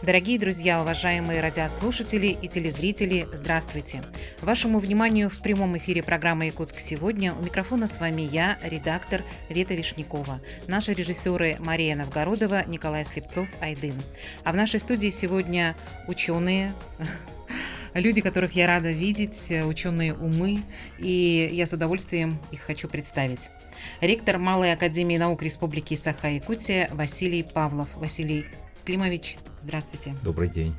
Дорогие друзья, уважаемые радиослушатели и телезрители, здравствуйте! Вашему вниманию в прямом эфире программы «Якутск сегодня» у микрофона с вами я, редактор Вета Вишнякова, наши режиссеры Мария Новгородова, Николай Слепцов-Айдын. А в нашей студии сегодня ученые, люди, которых я рада видеть, ученые умы, и я с удовольствием их хочу представить. Ректор Малой академии наук Республики Саха-Якутия Василий Павлов. Василий Климович, здравствуйте. Добрый день.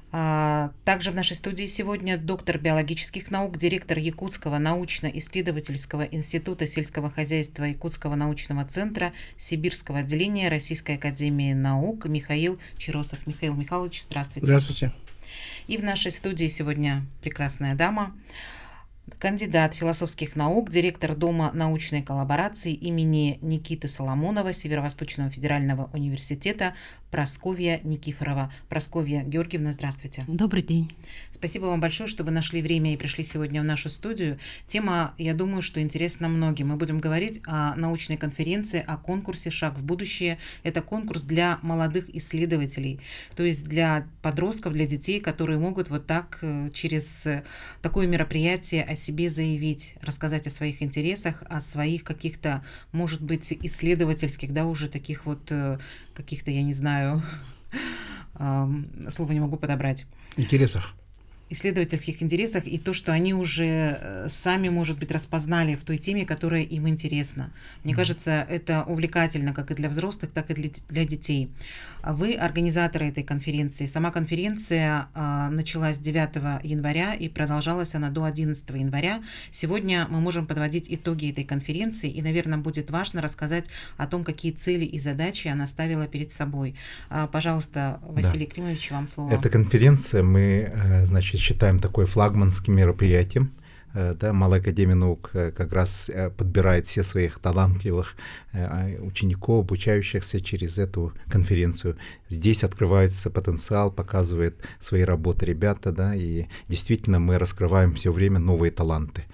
Также в нашей студии сегодня доктор биологических наук, директор Якутского научно-исследовательского института сельского хозяйства Якутского научного центра Сибирского отделения Российской академии наук Михаил Чиросов. Михаил Михайлович, здравствуйте. Здравствуйте. И в нашей студии сегодня прекрасная дама, кандидат философских наук, директор Дома научной коллаборации имени Никиты Соломонова Северо-Восточного федерального университета Прасковья Никифорова. Прасковья Георгиевна, здравствуйте. Добрый день. Спасибо вам большое, что вы нашли время и пришли сегодня в нашу студию. Тема, я думаю, что интересна многим. Мы будем говорить о научной конференции, о конкурсе «Шаг в будущее». Это конкурс для молодых исследователей, то есть для подростков, для детей, которые могут вот так через такое мероприятие о себе заявить, рассказать о своих интересах, о своих каких-то, может быть, исследовательских, да, уже таких вот каких-то, я не знаю, слова не могу подобрать. Исследовательских интересах и то, что они уже сами, может быть, распознали в той теме, которая им интересна. Мне кажется, это увлекательно как и для взрослых, так и для детей. Вы организаторы этой конференции. Сама конференция началась 9 января и продолжалась она до 11 января. Сегодня мы можем подводить итоги этой конференции, и, наверное, будет важно рассказать о том, какие цели и задачи она ставила перед собой. Пожалуйста, Василий Климович, вам слово. Эта конференция мы, считаем такой флагманским мероприятием. Да, Малая академия наук как раз подбирает всех своих талантливых учеников, обучающихся через эту конференцию. Здесь открывается потенциал, показывает свои работы ребята, да, и действительно мы раскрываем все время новые таланты.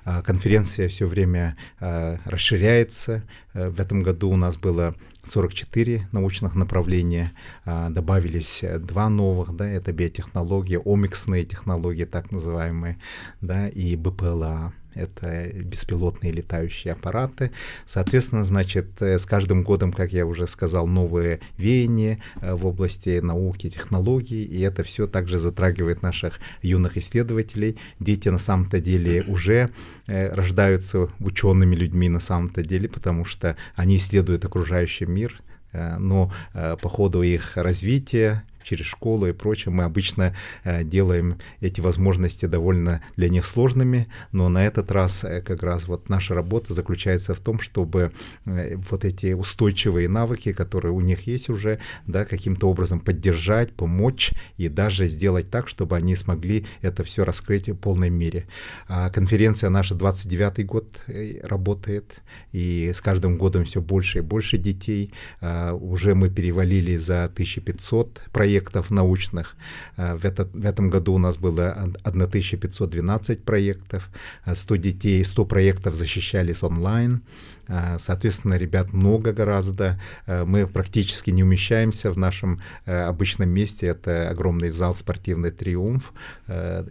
Конференция все время расширяется. В этом году у нас было 44 научных направления, добавились 2 новых, да, это биотехнологии, омиксные технологии, так называемые, да, и БПЛА. Это беспилотные летающие аппараты. Соответственно, значит, с каждым годом, как я уже сказал, новые веяния в области науки, технологий, и это все также затрагивает наших юных исследователей. Дети на самом-то деле уже рождаются учеными людьми на самом-то деле, потому что они исследуют окружающий мир, но по ходу их развития, через школу и прочее, мы обычно делаем эти возможности довольно для них сложными, но на этот раз как раз вот наша работа заключается в том, чтобы вот эти устойчивые навыки, которые у них есть уже, да, каким-то образом поддержать, помочь и даже сделать так, чтобы они смогли это все раскрыть в полной мере. Конференция наша 29-й год работает, и с каждым годом все больше и больше детей. Уже мы перевалили за 1500 проектов научных. В этом году у нас было 1512 проектов, 100 детей, 100 проектов защищались онлайн. Соответственно, ребят много гораздо. Мы практически не умещаемся в нашем обычном месте. Это огромный зал «Спортивный триумф».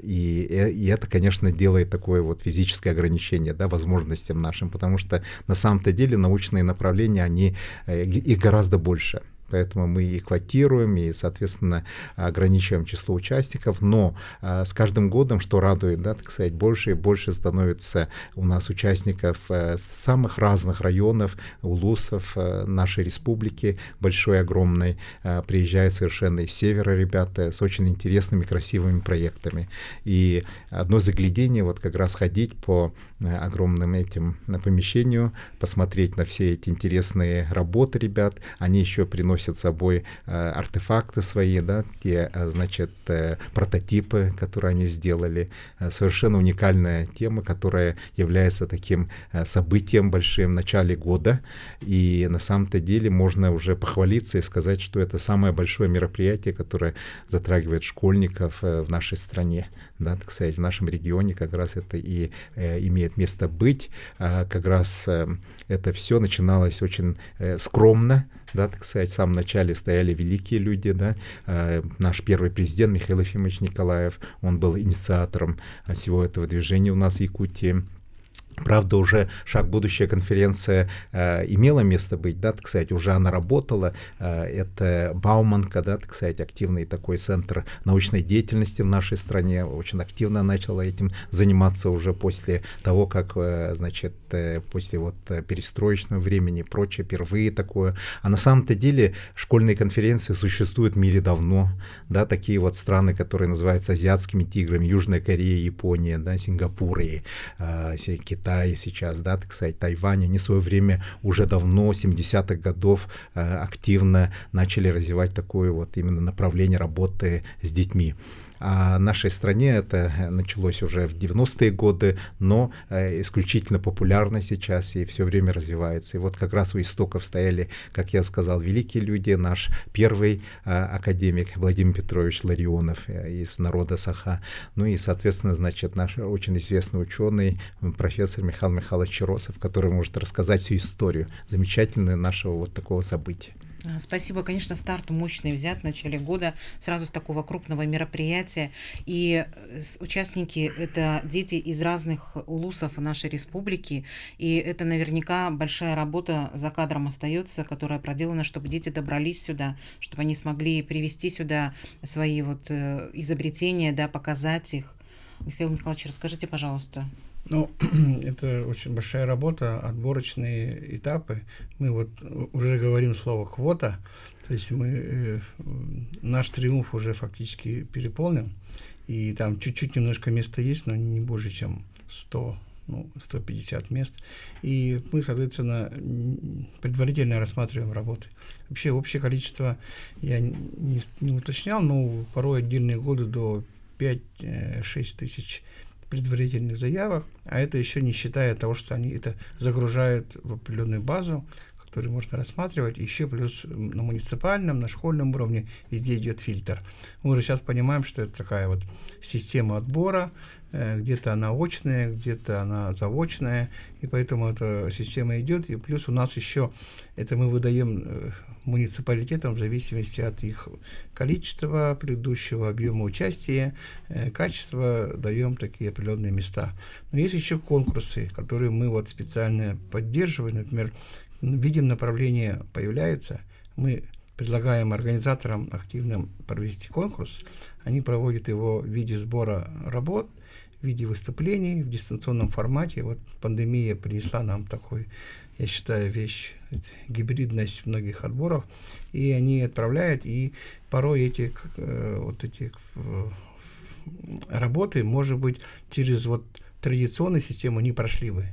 И это, конечно, делает такое вот физическое ограничение, да, возможностям нашим, потому что на самом-то деле научные направления, их гораздо больше. Поэтому мы и квотируем, и, соответственно, ограничиваем число участников. Но с каждым годом, что радует, да, так сказать, больше и больше становится у нас участников с самых разных районов, улусов нашей республики, большой, огромной. Приезжают совершенно из севера ребята с очень интересными, красивыми проектами. И одно заглядение, вот как раз ходить по огромным этим помещению, посмотреть на все эти интересные работы ребят, они еще приносят с собой артефакты свои, да, те, значит, прототипы, которые они сделали. Совершенно уникальная тема, которая является таким событием большим в начале года. И на самом-то деле можно уже похвалиться и сказать, что это самое большое мероприятие, которое затрагивает школьников в нашей стране. Да, так сказать, в нашем регионе как раз это и имеет место быть. Как раз это все начиналось очень скромно, да, так сказать, в самом самом начале стояли великие люди, да, наш первый президент Михаил Ефимович Николаев, он был инициатором всего этого движения у нас в Якутии. Правда, уже «Шаг в будущее» конференция имела место быть, да, так сказать, уже она работала. Это Бауманка, да, так сказать, активный такой центр научной деятельности в нашей стране, очень активно начала этим заниматься уже после того, как, значит, после вот перестроечного времени и прочее, впервые такое. А на самом-то деле школьные конференции существуют в мире давно, да, такие вот страны, которые называются азиатскими тиграми, Южная Корея, Япония, да, Сингапур и Китай сейчас, да, так сказать, Тайвань, они в свое время уже давно, 70-х годов, активно начали развивать такое вот именно направление работы с детьми. А в нашей стране это началось уже в 90-е годы, но исключительно популярно сейчас и все время развивается. И вот как раз у истоков стояли, как я сказал, великие люди. Наш первый академик Владимир Петрович Ларионов из народа Саха. Ну и, соответственно, значит, наш очень известный ученый, профессор Михаил Михайлович Чиросов, который может рассказать всю историю замечательную нашего вот такого события. Спасибо. Конечно, старт мощный взят в начале года, сразу с такого крупного мероприятия. И участники — это дети из разных улусов нашей республики. И это наверняка большая работа за кадром остается, которая проделана, чтобы дети добрались сюда, чтобы они смогли привести сюда свои вот изобретения, да, показать их. Михаил Михайлович, расскажите, пожалуйста. Ну, это очень большая работа, отборочные этапы. Мы вот уже говорим слово «квота», то есть наш триумф уже фактически переполнен, и там чуть-чуть немножко места есть, но не больше, чем 150 мест. И мы, соответственно, предварительно рассматриваем работы. Вообще, общее количество я не уточнял, но порой отдельные годы до 5-6 тысяч предварительных заявок, а это еще не считая того, что они это загружают в определенную базу, которую можно рассматривать, еще плюс на муниципальном, на школьном уровне везде идет фильтр. Мы уже сейчас понимаем, что это такая вот система отбора, где-то она очная, где-то она заочная, и поэтому эта система идет, и плюс у нас еще, это мы выдаем муниципалитетам в зависимости от их количества, предыдущего объема участия, качества, даем такие определенные места. Но есть еще конкурсы, которые мы вот специально поддерживаем, например, видим, направление появляется, мы предлагаем организаторам активно провести конкурс, они проводят его в виде сбора работ, в виде выступлений в дистанционном формате. Вот пандемия принесла нам такой, я считаю, вещь, гибридность многих отборов, и они отправляют, и порой эти работы, может быть, через вот традиционную систему не прошли бы.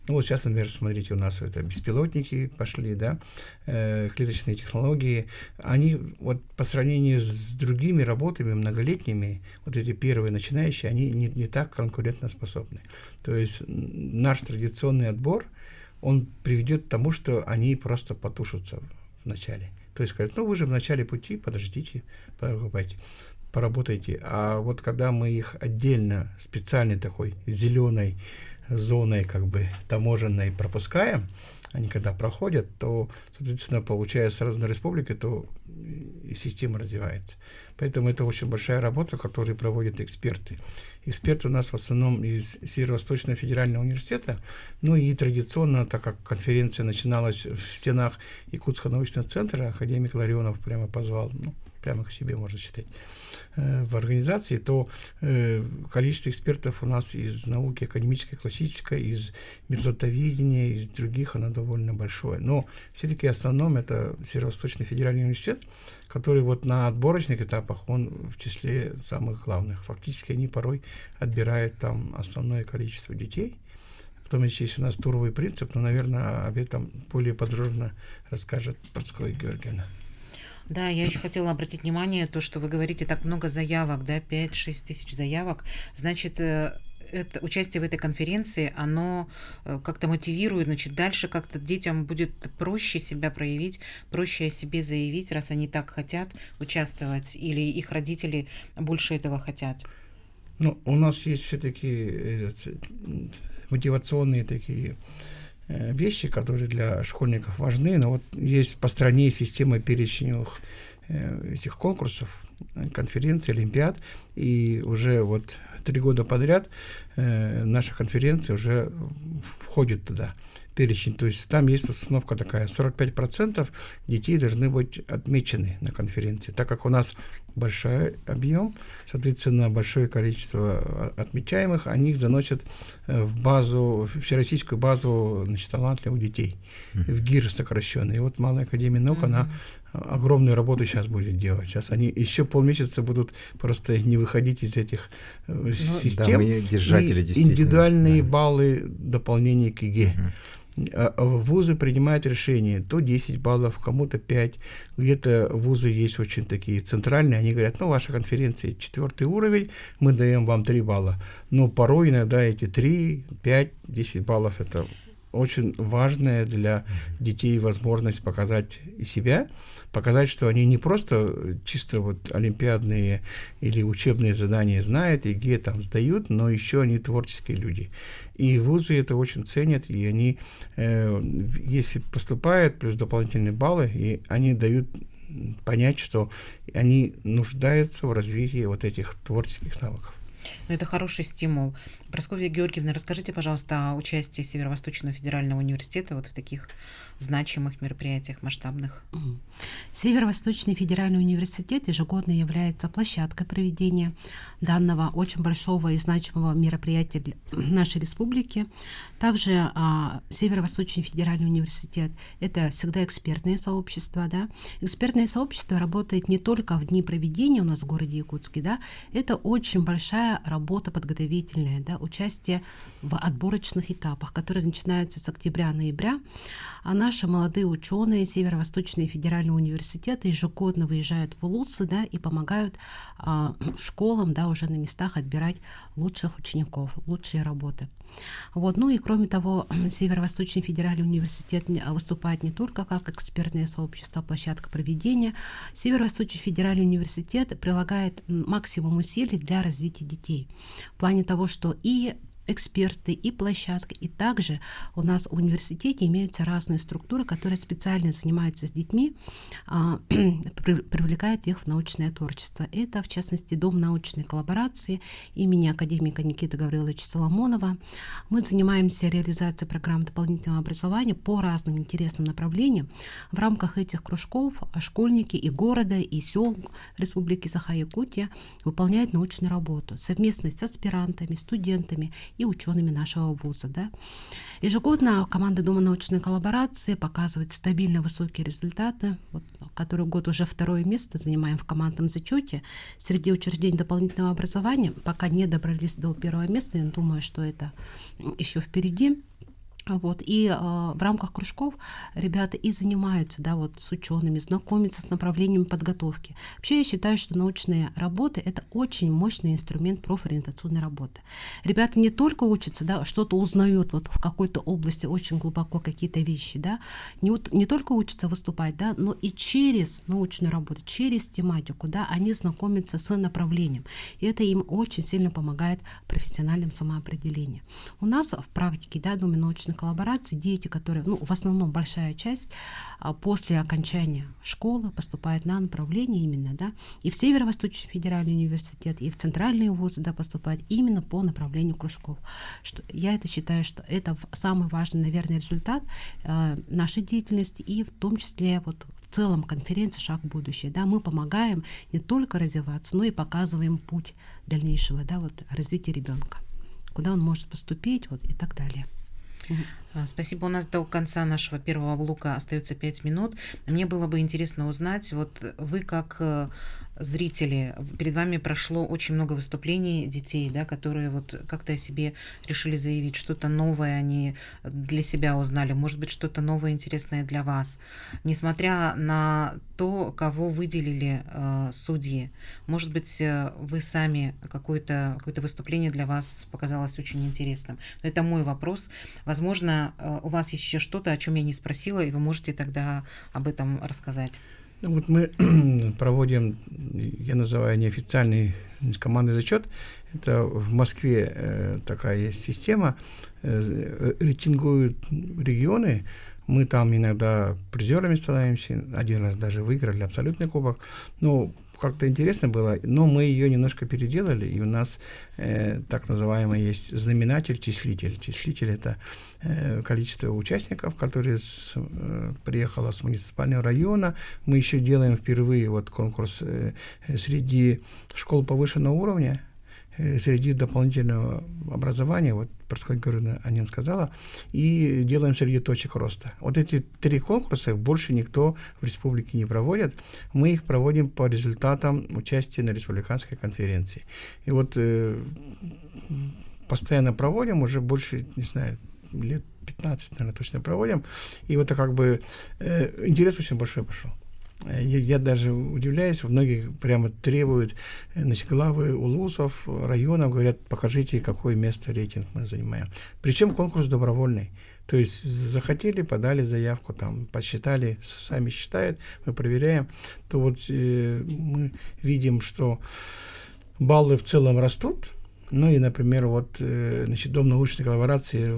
Ну вот сейчас, например, смотрите, у нас это беспилотники пошли, да, клеточные технологии, они вот по сравнению с другими работами многолетними, вот эти первые начинающие, они не так конкурентоспособны. То есть наш традиционный отбор, он приведет к тому, что они просто потушатся в начале. То есть скажут, ну вы же в начале пути, подождите, поработайте. А вот когда мы их отдельно, специальной такой зеленой зоной, как бы таможенной пропускаем, они когда проходят, то, соответственно, получая с разной республики, то и система развивается. Поэтому это очень большая работа, которую проводят эксперты. Эксперты у нас в основном из Северо-Восточного федерального университета, ну и традиционно, так как конференция начиналась в стенах Якутского научного центра, академик Ларионов прямо позвал, прямо к себе, можно считать, в организации, то количество экспертов у нас из науки академической, классической, из миротоведения, из других, оно довольно большое. Но все-таки в основном это Северо-Восточный федеральный университет, который вот на отборочных этапах, он в числе самых главных. Фактически они порой отбирают там основное количество детей. Потом есть у нас туровый принцип, но, наверное, об этом более подробно расскажет Процкоя Георгиевна. Да, я еще хотела обратить внимание, то, что вы говорите, так много заявок, да, 5-6 тысяч заявок, значит, это, участие в этой конференции, оно как-то мотивирует, значит, дальше как-то детям будет проще себя проявить, проще о себе заявить, раз они так хотят участвовать, или их родители больше этого хотят? Ну, у нас есть все-таки мотивационные такие вещи, которые для школьников важны, но вот есть по стране система перечневых этих конкурсов, конференций, олимпиад, и уже вот 3 года подряд наша конференция уже входит туда, перечень. То есть там есть установка такая, 45% детей должны быть отмечены на конференции. Так как у нас большой объем, соответственно, большое количество отмечаемых, они их заносят в базу, в всероссийскую базу, значит, талантливых детей, в ГИР сокращенный. И вот Малая академия наук, она огромную работу сейчас будет делать. Сейчас они еще полмесяца будут просто не выходить из этих систем. Да, мы держатели, и действительно. индивидуальные баллы дополнения к ЕГЭ. Вузы принимают решение, то 10 баллов, кому-то 5. Где-то вузы есть очень такие центральные, они говорят, ну, ваша конференция 4 уровень, мы даем вам 3 балла. Но порой иногда эти 3, 5, 10 баллов — это очень важная для детей возможность показать и себя, показать, что они не просто чисто вот олимпиадные или учебные задания знают, ЕГЭ там сдают, но еще они творческие люди. И вузы это очень ценят, и они, если поступают, плюс дополнительные баллы, и они дают понять, что они нуждаются в развитии вот этих творческих навыков. Ну, это хороший стимул. Прасковья Георгиевна, расскажите, пожалуйста, о участии Северо-Восточного федерального университета вот в таких значимых мероприятиях, масштабных. Северо-Восточный федеральный университет ежегодно является площадкой проведения данного очень большого и значимого мероприятия для нашей республики. Также Северо-Восточный федеральный университет — это всегда экспертное сообщество. Да? Экспертное сообщество работает не только в дни проведения у нас в городе Якутске, да? Это очень большая работа подготовительная, да? Участие в отборочных этапах, которые начинаются с октября-ноября. А наши молодые ученые Северо-Восточный федеральный университет ежегодно выезжают в ВУЗы, да, и помогают школам, да, уже на местах отбирать лучших учеников, лучшие работы. Вот. Ну и кроме того, Северо-Восточный федеральный университет выступает не только как экспертное сообщество, площадка проведения. Северо-Восточный федеральный университет прилагает максимум усилий для развития детей. В плане того, что и эксперты, и площадка, и также у нас в университете имеются разные структуры, которые специально занимаются с детьми, привлекают их в научное творчество. Это, в частности, Дом научной коллаборации имени академика Никиты Гавриловича Соломонова. Мы занимаемся реализацией программ дополнительного образования по разным интересным направлениям. В рамках этих кружков школьники и города, и сел Республики Саха-Якутия выполняют научную работу совместно с аспирантами, студентами и учеными нашего вуза. Да. Ежегодно команда Дома научной коллаборации показывает стабильно высокие результаты. Вот, который год уже 2-е место занимаем в командном зачете. Среди учреждений дополнительного образования пока не добрались до 1-го места. Я думаю, что это еще впереди. Вот. И в рамках кружков ребята и занимаются, да, вот, с учеными, знакомятся с направлениями подготовки. Вообще я считаю, что научные работы — это очень мощный инструмент профориентационной работы. Ребята не только учатся, да, что-то узнают вот, в какой-то области очень глубоко какие-то вещи, да, не только учатся выступать, да, но и через научную работу, через тематику, да, они знакомятся с направлением. И это им очень сильно помогает в профессиональном самоопределении. У нас в практике, да, Доме научной коллаборации дети, которые, ну, в основном большая часть после окончания школы поступает на направление именно, да, и в Северо-Восточный федеральный университет, и в центральные вузы, да, поступать именно по направлению кружков. Я это считаю, что это самый важный, наверное, результат нашей деятельности, и в том числе вот в целом конференции «Шаг в будущее». Да, мы помогаем не только развиваться, но и показываем путь дальнейшего, да, вот, развития ребенка, куда он может поступить, вот, и так далее. Спасибо. У нас до конца нашего первого блока остается 5 минут. Мне было бы интересно узнать, вот вы как зрители, перед вами прошло очень много выступлений детей, да, которые вот как-то о себе решили заявить, что-то новое они для себя узнали, может быть, что-то новое интересное для вас. Несмотря на то, кого выделили судьи, может быть, вы сами какое-то выступление для вас показалось очень интересным. Но это мой вопрос. Возможно, у вас есть еще что-то, о чем я не спросила, и вы можете тогда об этом рассказать. Ну, вот мы проводим, я называю неофициальный командный зачет. Это в Москве такая есть система, рейтингуют регионы. Мы там иногда призерами становимся, один раз даже выиграли абсолютный кубок. Ну, как-то интересно было, но мы ее немножко переделали, и у нас так называемый есть знаменатель, числитель. Числитель — это количество участников, которые приехало с муниципального района. Мы еще делаем впервые вот конкурс среди школ повышенного уровня, среди дополнительного образования, вот Парская Георгиевна о нем сказала, и делаем среди точек роста. Вот эти 3 конкурса больше никто в республике не проводит. Мы их проводим по результатам участия на республиканской конференции. И вот постоянно проводим, уже больше, не знаю, лет 15, наверное, точно проводим. И вот это как бы интерес очень большой пошел. Я даже удивляюсь, многие прямо требуют, значит, главы улусов, районов, говорят, покажите, какое место рейтинг мы занимаем. Причем конкурс добровольный. То есть захотели, подали заявку, там, посчитали, сами считают, мы проверяем. То вот мы видим, что баллы в целом растут. Ну и, например, вот, значит, Дом научной коллаборации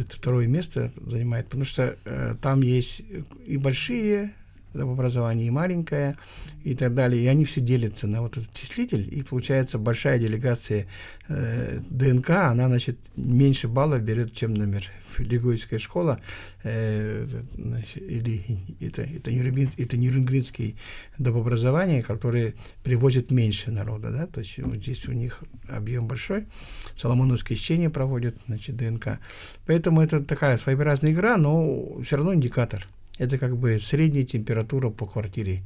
второе место занимает, потому что там есть и большие в образовании, и маленькое, и так далее. И они все делятся на вот этот числитель, и получается большая делегация ДНК, она, значит, меньше баллов берет, чем, например, Лигойская школа, или это Нюрнбергский домообразование, которое привозит меньше народа, да, то есть вот здесь у них объем большой, Соломоновское чтение проводят, значит, ДНК. Поэтому это такая своеобразная игра, но все равно индикатор. Это как бы средняя температура по квартире.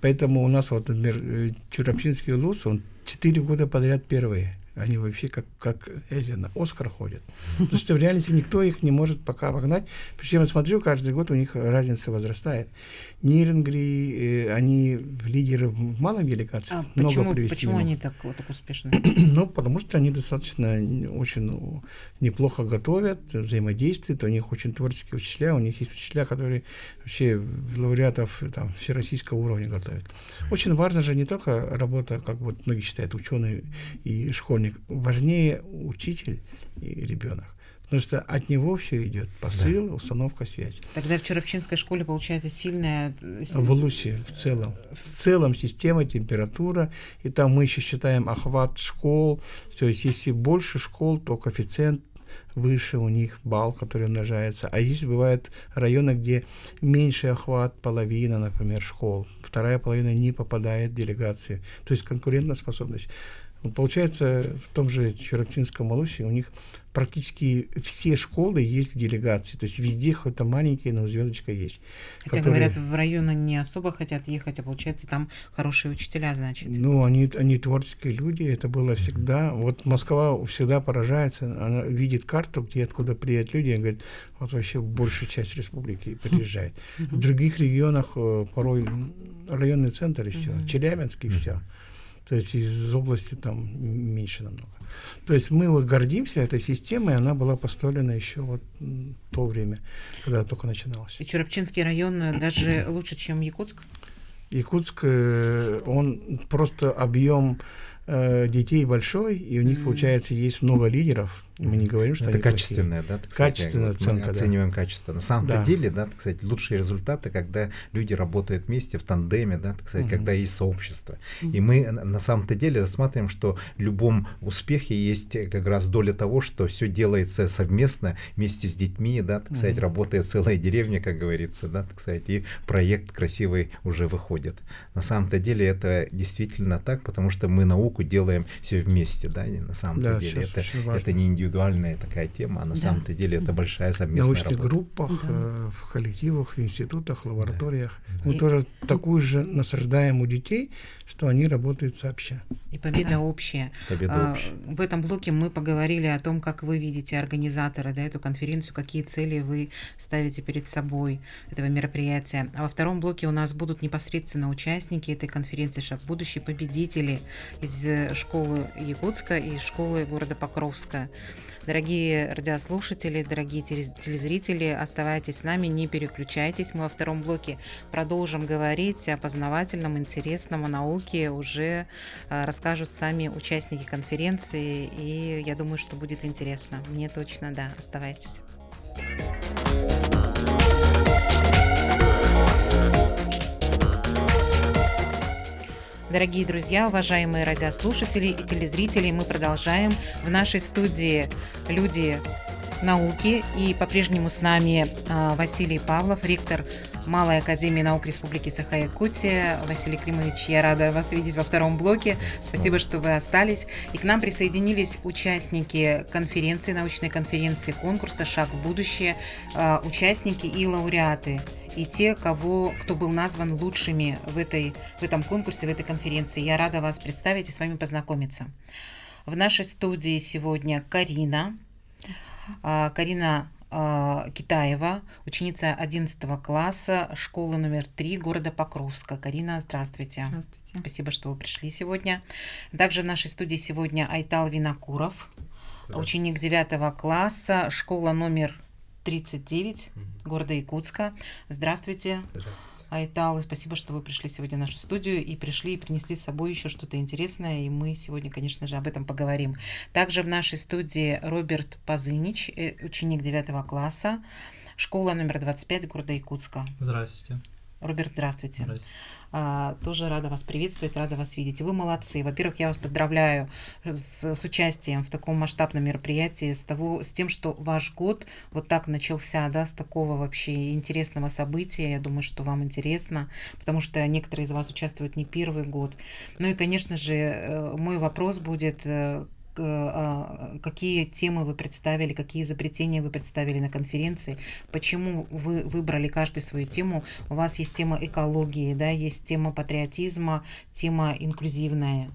Поэтому у нас, вот, например, Чурапчинский улус, он 4 года подряд первые. Они вообще как эти на Оскар ходят. Потому что в реальности никто их не может пока обогнать. Причем я смотрю, каждый год у них разница возрастает. Нирнгри, они лидеры в малых делегациях. Почему они так успешны? Ну, потому что они достаточно очень неплохо готовят, взаимодействуют, у них очень творческие учителя, у них есть учителя, которые вообще лауреатов там, всероссийского уровня готовят. Очень важна же не только работа, как вот многие считают, ученый и школьник, важнее учитель и ребенок. Потому что от него все идет посыл, установка, связь. Тогда в Чурапчинской школе получается сильная... В Улусе в целом. В целом система, температура. И там мы еще считаем охват школ. То есть если больше школ, то коэффициент выше у них, балл, который умножается. А есть бывают районы, где меньше охват, половина, например, школ. Вторая половина не попадает в делегации. То есть конкурентоспособность. Получается, в том же Чурапчинском Улусе у них практически все школы есть в делегации. То есть везде хоть-то маленькие, но звездочка есть. Хотя, говорят, в районы не особо хотят ехать, а получается, там хорошие учителя, значит. Ну, они творческие люди, это было всегда. Вот Москва всегда поражается, она видит карту, где откуда приедут люди, и говорит, вот вообще большая часть республики приезжает. В других регионах порой районный центр и все, Челябинск и все. То есть из области там меньше намного. То есть мы вот гордимся этой системой, она была поставлена еще вот в то время, когда только начиналось. И Чурапчинский район даже лучше, чем Якутск? Якутск, он просто объем детей большой, и у них, получается, есть много лидеров. Мы не говорим, что это они качественная, да, так сказать, качественная оценка, мы оцениваем качество. На самом деле, да, так сказать, лучшие результаты, когда люди работают вместе в тандеме, да, так сказать, когда есть сообщество. И мы на самом-то деле рассматриваем, что в любом успехе есть как раз доля того, что все делается совместно вместе с детьми, да, так сказать, работает целая деревня, как говорится, да, так сказать, и проект красивый уже выходит. На самом-то деле это действительно так, потому что мы науку делаем все вместе, да, на самом-то деле это не индивидуальная такая тема, а на самом-то деле это большая совместная работа. В научных группах, в коллективах, в институтах, лабораториях. Мы тоже такую же насаждаем у детей, что они работают сообща. И победа общая. В этом блоке мы поговорили о том, как вы видите организаторы, да, эту конференцию, какие цели вы ставите перед собой этого мероприятия. А во втором блоке у нас будут непосредственно участники этой конференции «Шаг в будущее», победители из школы Якутска и школы города Покровска. Дорогие радиослушатели, дорогие телезрители, оставайтесь с нами, не переключайтесь. Мы во втором блоке продолжим говорить о познавательном, интересном, о науке. Уже расскажут сами участники конференции, и я думаю, что будет интересно. Мне точно, да. Оставайтесь. Дорогие друзья, уважаемые радиослушатели и телезрители, мы продолжаем. В нашей студии люди науки, и по-прежнему с нами Василий Павлов, ректор Малой академии наук Республики Саха-Якутия. Василий Климович, я рада вас видеть во втором блоке. Спасибо, что вы остались. И к нам присоединились участники конференции, научной конференции конкурса «Шаг в будущее», участники и лауреаты. И те, кто был назван лучшими в этом конкурсе, в этой конференции. Я рада вас представить и с вами познакомиться. В нашей студии сегодня Карина. Карина Китаева, ученица 11 класса школы номер 3 города Покровска. Карина, здравствуйте. Здравствуйте. Спасибо, что вы пришли сегодня. Также в нашей студии сегодня Айтал Винокуров, ученик 9 класса, школа номер 39 города Якутска. Здравствуйте. Здравствуйте. Айтал, и спасибо, что вы пришли сегодня в нашу студию и пришли и принесли с собой еще что-то интересное, и мы сегодня, конечно же, об этом поговорим. Также в нашей студии Роберт Пазынич, ученик 9 класса, школа номер 25 города Якутска. Здравствуйте. Роберт, здравствуйте. Здравствуйте. Тоже рада вас приветствовать, рада вас видеть. Вы молодцы. Во-первых, я вас поздравляю с участием в таком масштабном мероприятии, с тем, что ваш год вот так начался, да, с такого вообще интересного события. Я думаю, что вам интересно, потому что некоторые из вас участвуют не первый год. Ну и, конечно же, мой вопрос будет: какие темы вы представили, какие изобретения вы представили на конференции, почему вы выбрали каждую свою тему. У вас есть тема экологии, да, есть тема патриотизма, тема инклюзивная.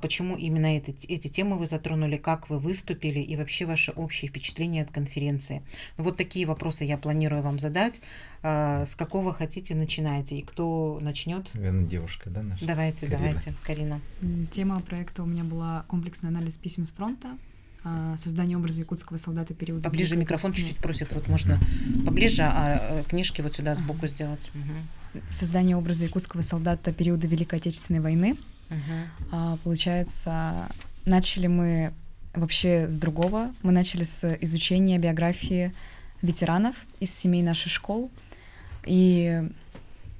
Почему именно эти темы вы затронули, как вы выступили и вообще ваши общие впечатления от конференции? Вот такие вопросы я планирую вам задать. С какого хотите, начинайте. И кто начнет? Наверное, девушка, да, наша? Давайте, Карина. Тема проекта у меня была комплексный анализ писем с фронта, создание образа якутского солдата периода... Поближе микрофон чуть-чуть просит, вот можно поближе, а книжки вот сюда сбоку сделать. Угу. Создание образа якутского солдата периода Великой Отечественной войны. Получается, начали мы вообще с другого. Мы начали с изучения биографии ветеранов из семей наших школ. И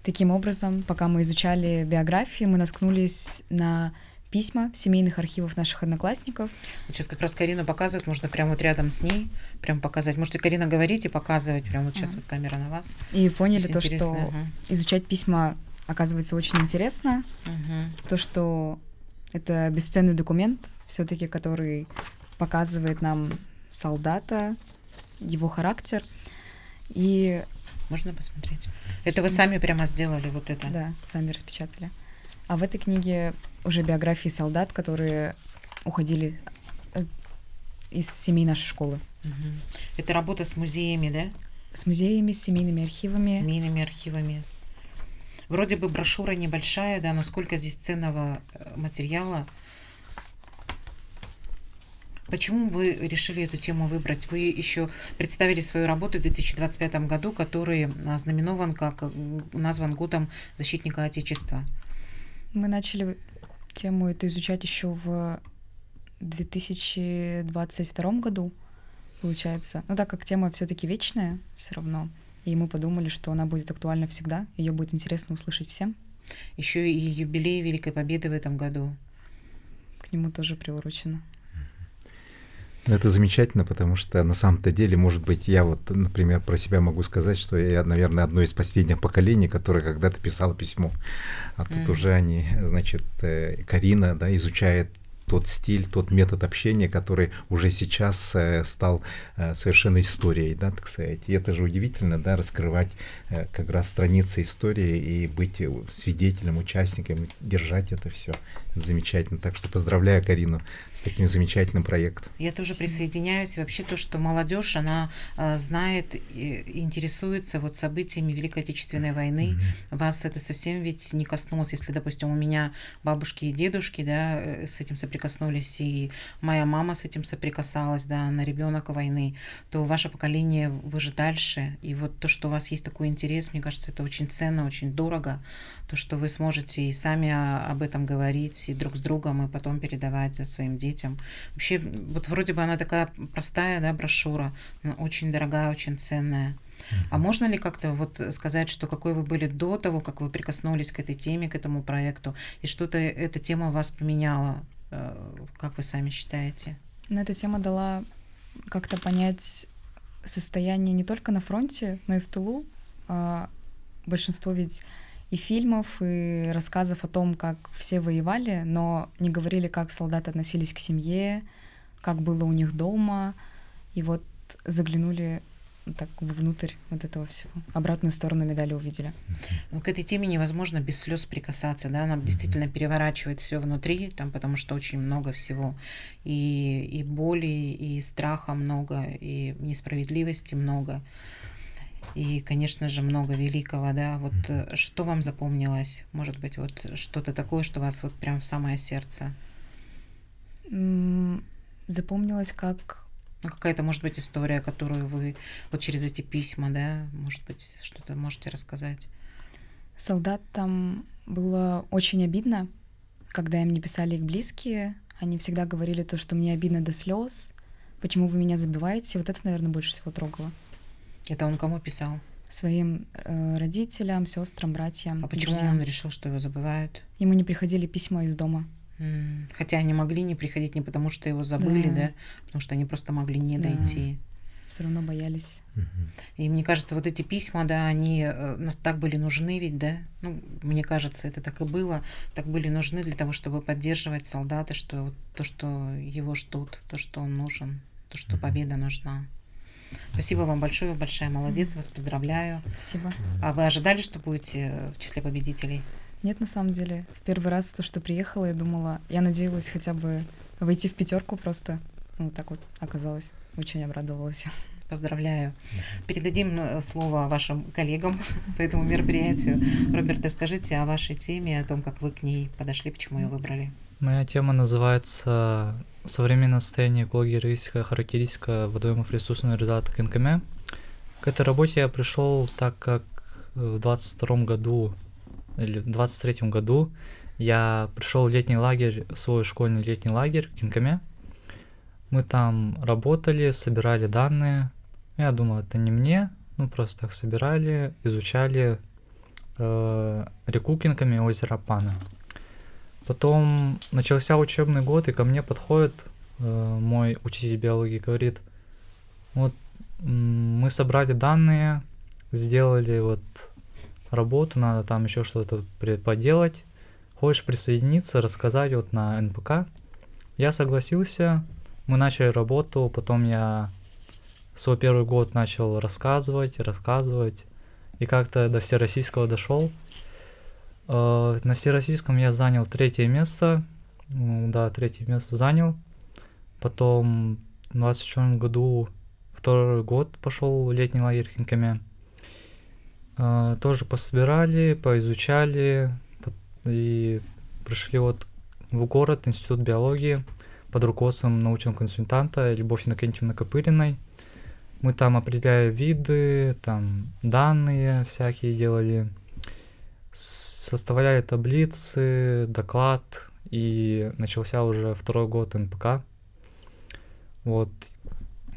таким образом, пока мы изучали биографии, мы наткнулись на письма в семейных архивах наших одноклассников. Сейчас как раз Карину показывать, можно прямо вот рядом с ней прям показать. Можете, Карина, говорить и показывать. Прямо вот сейчас вот камера на вас. И поняли то, интересно, что изучать письма оказывается очень интересно. То, что это бесценный документ, все-таки, который показывает нам солдата, его характер. И можно посмотреть? Это вы сами прямо сделали вот это? Да, сами распечатали. А в этой книге уже биографии солдат, которые уходили из семей нашей школы. Это работа с музеями, да? С музеями, с семейными архивами. С семейными архивами. Вроде бы брошюра небольшая, да, но сколько здесь ценного материала. Почему вы решили эту тему выбрать? Вы еще представили свою работу в 2025 году, который назван годом защитника Отечества. Мы начали тему эту изучать еще в 2022 году, получается. Но так как тема все-таки вечная, все равно. И мы подумали, что она будет актуальна всегда, ее будет интересно услышать всем. Еще и юбилей Великой Победы в этом году. К нему тоже приурочено. Это замечательно, потому что на самом-то деле, может быть, я вот, например, про себя могу сказать, что я, наверное, одно из последних поколений, которое когда-то писало письмо. А тут уже они, значит, Карина, да, изучает тот стиль, тот метод общения, который уже сейчас стал совершенно историей, да, так сказать. И это же удивительно, да, раскрывать как раз страницы истории и быть свидетелем, участником, держать это все. Это замечательно. Так что поздравляю Карину с таким замечательным проектом. Я тоже присоединяюсь. Вообще то, что молодежь, она знает и интересуется вот событиями Великой Отечественной войны. Вас это совсем ведь не коснулось. Если, допустим, у меня бабушки и дедушки, да, с этим соприкасаются, соприкоснулись, и моя мама с этим соприкасалась, да, она ребенок войны, то ваше поколение, вы же дальше. И вот то, что у вас есть такой интерес, мне кажется, это очень ценно, очень дорого. То, что вы сможете и сами об этом говорить, и друг с другом, и потом передавать за своим детям. Вообще, вот вроде бы она такая простая, да, брошюра, но очень дорогая, очень ценная. А можно ли как-то вот сказать, что какой вы были до того, как вы прикоснулись к этой теме, к этому проекту, и что-то эта тема вас поменяла, как вы сами считаете? Но эта тема дала как-то понять состояние не только на фронте, но и в тылу. Большинство ведь и фильмов, и рассказов о том, как все воевали, но не говорили, как солдаты относились к семье, как было у них дома, и вот заглянули так внутрь вот этого всего. Обратную сторону медали увидели. К этой теме невозможно без слез прикасаться, да, она действительно переворачивает все внутри, там, потому что очень много всего, и боли, и страха много, и несправедливости много, и, конечно же, много великого, да. Вот что вам запомнилось? Может быть, вот что-то такое, что вас вот прям в самое сердце? Запомнилось, как... какая-то, может быть, история, которую вы вот через эти письма, да, может быть, что-то можете рассказать? Солдатам было очень обидно, когда им не писали их близкие. Они всегда говорили то, что мне обидно до слез, почему вы меня забиваете. Вот это, наверное, больше всего трогало. Это он кому писал? Своим родителям, сестрам, братьям. А почему друзьям. он решил, что его забывают? Ему не приходили письма из дома. Хотя они могли не приходить не потому, что его забыли, да, потому что они просто могли не дойти. Все равно боялись. И мне кажется, вот эти письма, да, они так были нужны ведь, да, ну, мне кажется, это так и было, так были нужны для того, чтобы поддерживать солдата, что вот то, что его ждут, то, что он нужен, то, что победа нужна. Спасибо вам большое, вы большая молодец, вас поздравляю. Спасибо. А вы ожидали, что будете в числе победителей? Нет, на самом деле. В первый раз то, что приехала, я думала, я надеялась хотя бы войти в 5 просто. Ну, так вот оказалось. Очень обрадовалась. Поздравляю. Передадим слово вашим коллегам по этому мероприятию. Роберт, расскажите о вашей теме, о том, как вы к ней подошли, почему ее выбрали. Моя тема называется «Современное состояние экологии и географическая характеристика водоемов ресурсного резервата КНКМ». К этой работе я пришел, так как в 22 году или в 23 году я пришел в летний лагерь, свой школьный летний лагерь в КНКМ. Мы там работали, собирали данные. Я думал, это не мне, просто так собирали, изучали реку КНКМ и озеро Пана. Потом начался учебный год, и ко мне подходит мой учитель биологии, говорит, вот мы собрали данные, сделали вот работу, надо там еще что-то поделать. Хочешь присоединиться, рассказать вот на НПК? Я согласился, мы начали работу, потом я свой первый год начал рассказывать, и как-то до всероссийского дошел. На всероссийском я занял 3 место, да, 3 место занял. Потом в 24 году 2 год пошел в летний лагерь в КНКМ. Тоже пособирали, поизучали и пришли вот в город, Институт биологии под руководством научного консультанта Любовь Иннокентьевны Копыриной. Мы там определяли виды, там данные всякие делали, составляли таблицы, доклад, и начался уже 2 год НПК. Вот.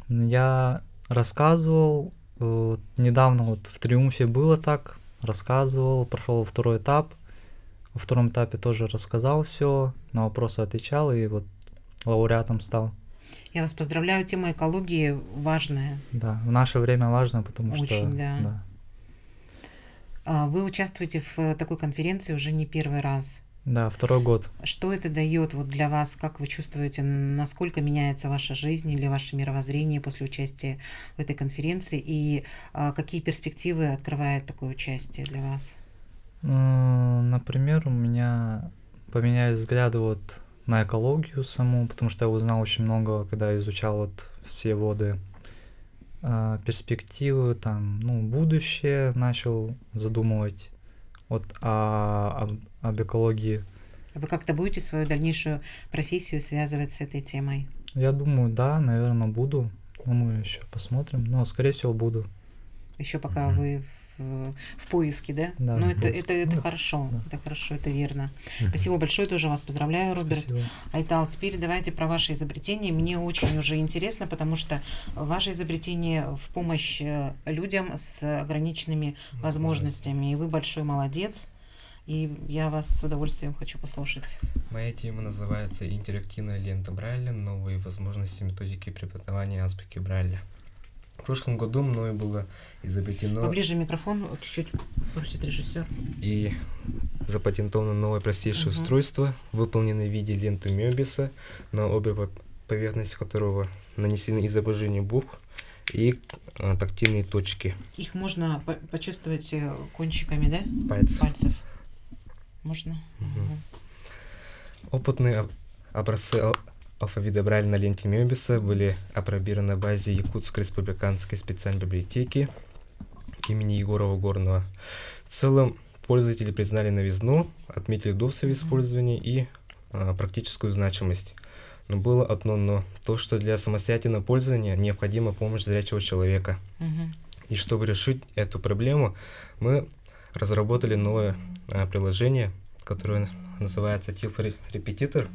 Я рассказывал, недавно вот в Триумфе было так, рассказывал, прошел 2 этап. Во 2 этапе тоже рассказал все, на вопросы отвечал и вот лауреатом стал. Я вас поздравляю, тема экологии важная. Да, в наше время важно, потому очень, что... да. Вы участвуете в такой конференции уже не первый раз. Да, 2 год. Что это дает вот для вас? Как вы чувствуете, насколько меняется ваша жизнь или ваше мировоззрение после участия в этой конференции? И какие перспективы открывает такое участие для вас? Например, у меня поменялись взгляды вот на экологию саму, потому что я узнал очень много, когда изучал вот все воды. Перспективы, там, будущее начал задумывать вот об экологии. Вы как-то будете свою дальнейшую профессию связывать с этой темой? Я думаю, да, наверное, буду. Но мы еще посмотрим. Но, скорее всего, буду. Еще пока вы в поиске, да? Да, Ну, в это поиске. Ну, хорошо, да. это хорошо, это верно. Спасибо большое, тоже вас поздравляю, Роберт. Спасибо. Айтал, теперь давайте про ваше изобретение. Мне очень уже интересно, потому что ваше изобретение в помощь людям с ограниченными возможностями. И вы большой молодец. И я вас с удовольствием хочу послушать. Моя тема называется «Интерактивная лента Брайля. Новые возможности методики преподавания азбуки Брайля». В прошлом году мною было изобретено Поближе микрофон, чуть-чуть просит режиссер. и запатентовано новое простейшее устройство, выполненное в виде ленты Мёбиса, на обе поверхности которого нанесены изображения букв и тактильные точки. Их можно почувствовать кончиками, да? Пальцев. Можно? Мгм. Опытные образцы алфавита Брайля на ленте Мёбиса были опробированы на базе Якутской республиканской специальной библиотеки имени Егорова Горного. В целом, пользователи признали новизну, отметили удобство в использовании и практическую значимость. Но было одно «но». То, что для самостоятельного пользования необходима помощь зрячего человека. Мгм. И чтобы решить эту проблему, мы разработали новое приложение, которое называется Tilfa Repeater.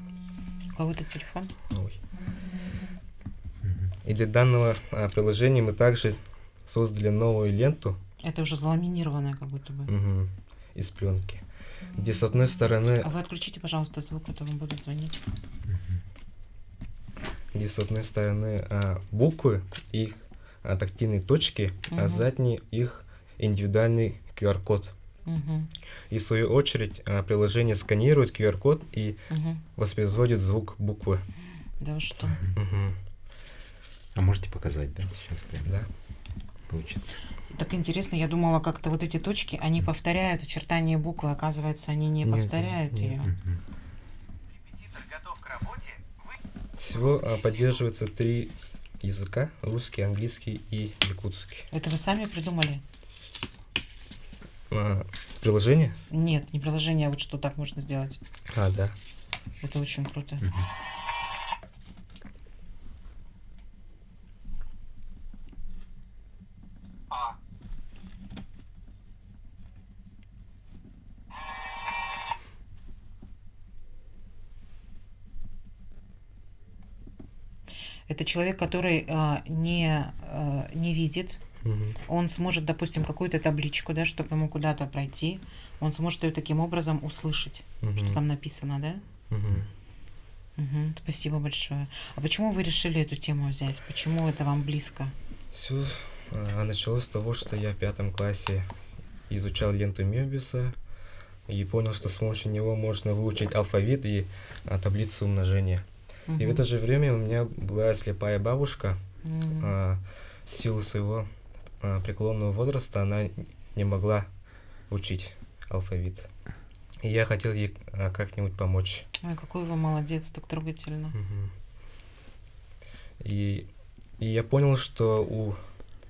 У кого-то телефон? Ой. И для данного приложения мы также создали новую ленту Это уже заламинированное как будто бы. из пленки, где с одной стороны, А вы отключите, пожалуйста, звук, а то вам будут звонить. буквы и их тактильные точки, а Мгм. задние их индивидуальный QR-код. Мгм. И в свою очередь приложение сканирует QR-код и Мгм. воспроизводит звук буквы. Да вы что? Мгм. А можете показать, да, сейчас прям Да. получится? Так интересно, я думала, как-то вот эти точки, они повторяют очертания буквы, оказывается, они не Нет, повторяют нет. ее. Всего поддерживается 3 языка: русский, английский и якутский. Это вы сами придумали? Приложение? Нет, не приложение, а вот что так можно сделать. Да. Это очень круто. Это человек, который не видит. Мгм. Он сможет, допустим, какую-то табличку, да, чтобы ему куда-то пройти, он сможет ее таким образом услышать, что Мгм. там написано, да? Мгм. Мгм. Спасибо большое. А почему вы решили эту тему взять? Почему это вам близко? Все началось с того, что я в 5 классе изучал ленту Мёбиса и понял, что с помощью него можно выучить алфавит и таблицу умножения. И в Мгм. это же время у меня была слепая бабушка. Мгм. В силу своего преклонного возраста она не могла учить алфавит. И я хотел ей как-нибудь помочь. Ой, какой вы молодец, так трогательно. Мгм. И я понял, что у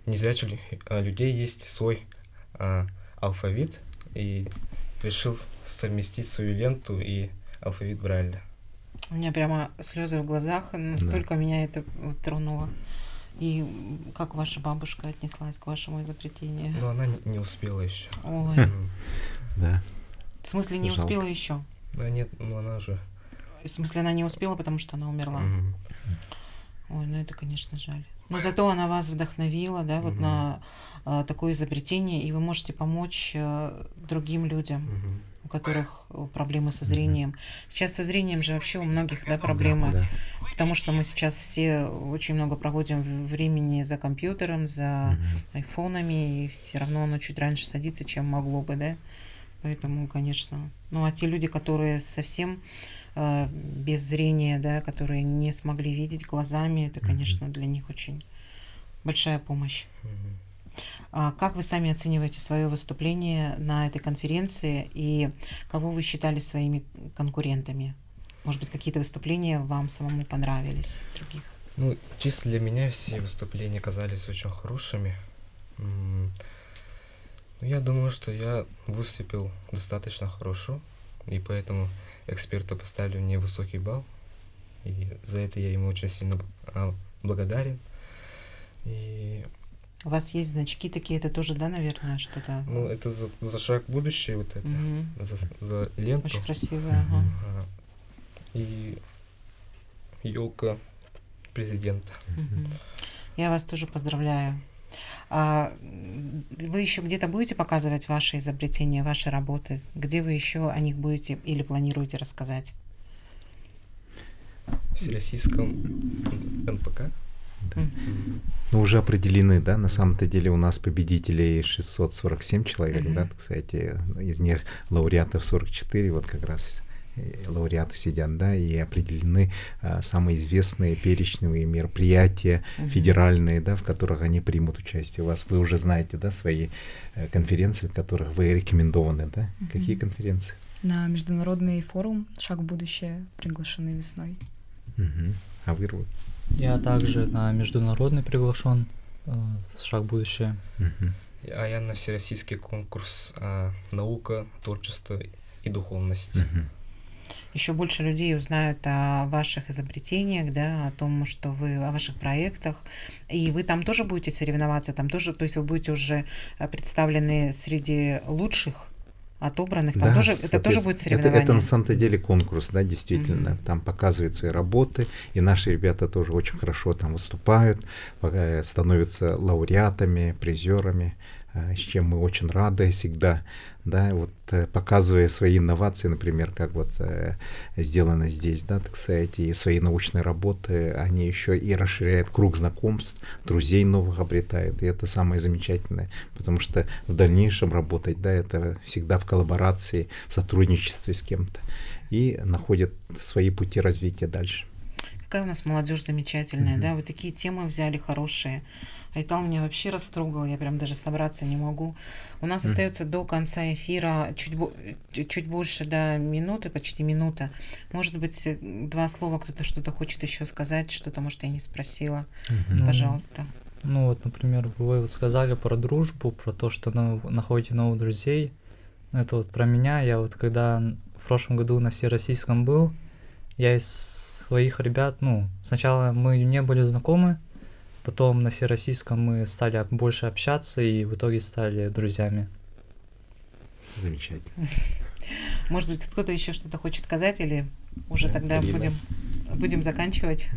незрячих людей есть свой алфавит, и решил совместить свою ленту и алфавит Брайля. У меня прямо слезы в глазах, настолько меня это вот тронуло. И как ваша бабушка отнеслась к вашему изобретению? Но она не успела еще. Ой, Да. в смысле не Жалко. успела еще? Да нет, ну она уже. В смысле она не успела, потому что она умерла? Мгм. Ой, ну это, конечно, жаль. Но зато она вас вдохновила, да, вот Мгм. на такое изобретение, и вы можете помочь другим людям, Мгм. у которых проблемы со зрением. Сейчас со зрением же вообще у многих, да, проблемы, Да. потому что мы сейчас все очень много проводим времени за компьютером, за айфонами, и все равно оно чуть раньше садится, чем могло бы, да. Поэтому, конечно. Ну, а те люди, которые совсем без зрения, да, которые не смогли видеть глазами, это, конечно, для них очень большая помощь. Мгм. А как вы сами оцениваете свое выступление на этой конференции и кого вы считали своими конкурентами? Может быть, какие-то выступления вам самому понравились других? Ну, чисто для меня все выступления казались очень хорошими. Ну, я думаю, что я выступил достаточно хорошо. И поэтому эксперту поставили мне высокий балл. И за это я ему очень сильно благодарен. И У вас есть значки такие, это тоже, да, наверное, что-то? ну, это за шаг в будущее, вот это, Мгм. за ленту. Очень красивые, ага. Ага. И елка президента. Мгм. Я вас тоже поздравляю. А вы еще где-то будете показывать ваши изобретения, ваши работы? Где вы еще о них будете или планируете рассказать? В Всероссийском НПК. Мгм. Ну, уже определены, да, на самом-то деле у нас победителей 647 человек, да, кстати, из них лауреатов 44, вот как раз лауреаты сидят, да, и определены самые известные перечневые мероприятия федеральные, да, в которых они примут участие. Вы уже знаете, да, свои конференции, в которых вы рекомендованы, да? Какие конференции? На международный форум «Шаг в будущее» приглашены весной. Мгм. А вы, Рут? Я также на международный приглашен «Шаг в будущее». Мгм. А я на всероссийский конкурс «Наука, творчество и духовность». Мгм. Еще больше людей узнают о ваших изобретениях, да, о том, что вы, о ваших проектах. И вы там тоже будете соревноваться, там тоже, то есть вы будете уже представлены среди лучших, отобранных, там Да, тоже, это тоже будет соответственно, соревнование. это на самом-то деле конкурс, да, действительно. Там показывают свои работы, и наши ребята тоже очень хорошо там выступают, становятся лауреатами, призерами, с чем мы очень рады всегда, да, вот показывая свои инновации, например, как вот сделано здесь, да, так сказать, и свои научные работы, они еще и расширяют круг знакомств, друзей новых обретают, и это самое замечательное, потому что в дальнейшем работать, да, это всегда в коллаборации, в сотрудничестве с кем-то, и находят свои пути развития дальше. Какая у нас молодежь замечательная, да, вы такие темы взяли хорошие. Айтал меня вообще растрогал, я прям даже собраться не могу. У нас остается до конца эфира чуть больше, да, минуты, почти минута. Может быть, 2 слова, кто-то что-то хочет еще сказать, что-то, может, я не спросила. Ну, Пожалуйста. Ну вот, например, вы вот сказали про дружбу, про то, что находите новых друзей. Это вот про меня. Я вот когда в прошлом году на Всероссийском был, я из своих ребят, ну, сначала мы не были знакомы, потом на Всероссийском мы стали больше общаться и в итоге стали друзьями. Замечательно. Может быть, кто-то еще что-то хочет сказать, или уже Да, тогда Ирина. будем заканчивать?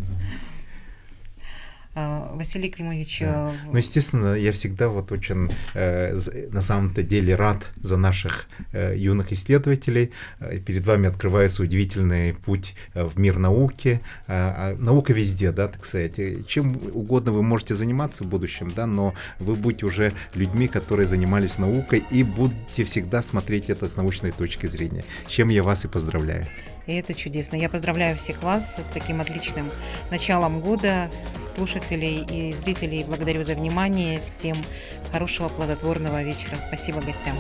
Василий Климович, Да. Ну, естественно, я всегда вот очень на самом-то деле рад за наших юных исследователей. Перед вами открывается удивительный путь в мир науки. Наука везде, да, так сказать. Чем угодно вы можете заниматься в будущем, да, но вы будете уже людьми, которые занимались наукой, и будете всегда смотреть это с научной точки зрения. С чем я вас и поздравляю. и это чудесно. Я поздравляю всех вас с таким отличным началом года, слушателей и зрителей. Благодарю за внимание. Всем хорошего плодотворного вечера. Спасибо гостям.